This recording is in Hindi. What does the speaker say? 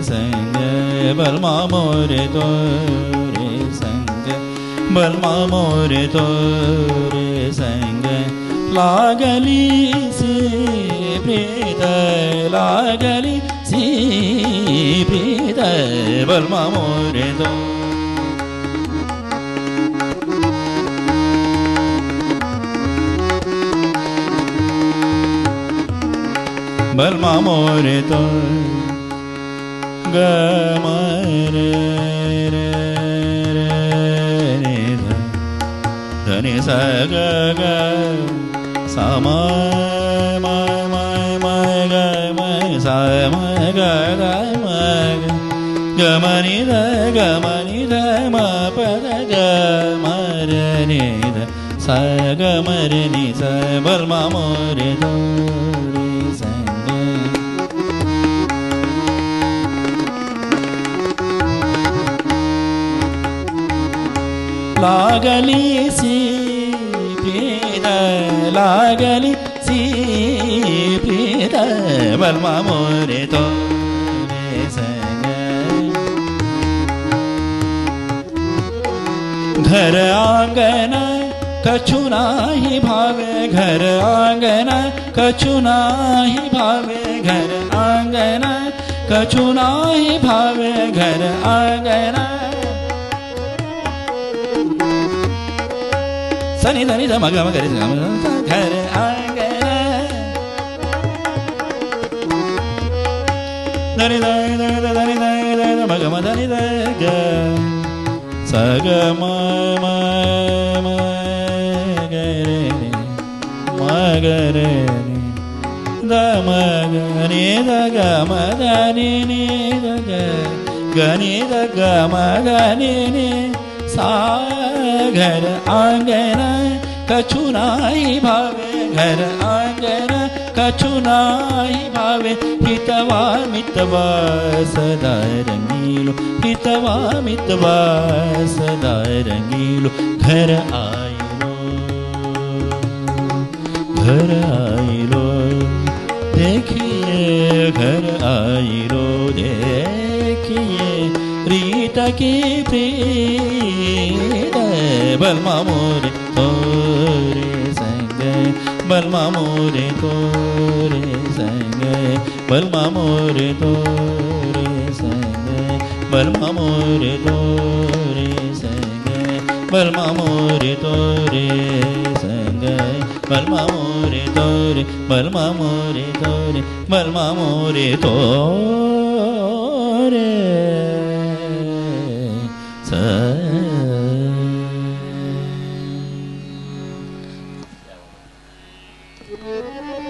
संग बलमा मोरे तोरे संग बलमा मोरे तोरे संग लागली सी प्रीत लागली सी प्रीत बलमा मोरे तो बलमा मोरे तो गमरे रे रे धनि स ग ग सम म म म ग म स म ग ग म ग म नि ध म प ग म रे नि ध स ग म रे नि स बलमा मोरे तो लागली सी प्रीत लागली सी प्रीत बलमा मोरे तोरे संग घर आंगन कछु नाही भावे घर आंगन कछु नाही भावे घर आंगन कछु नाही भावे घर आंगन सनि धनि ध मग मग रे घर आंगन धनि धनि धनि मग म धनि ध ग स ग म म म ग रे म ग रे ध म ग नि ध ग म ध नि नि ध ग ग नि ध ग म ग नि नि सा घर आंगन कछु नाही भावे घर आंगन कछु नाही भावे हितवा मितवा सदा रंगीलो हितवा मितवा सदा रंगीलो घर आइलो देखिए घर आइलो देखिए रीत की प्रीत बलमा मोरे तोरे संग बलमा मोरे तोरे संग बलमा मोरे तोरे संग बलमा मोरे तोरे संग बलमा मोरे तोरे संग बलमा मोरे तोरे बलमा मोरे तोरे बलमा मोरे तोरे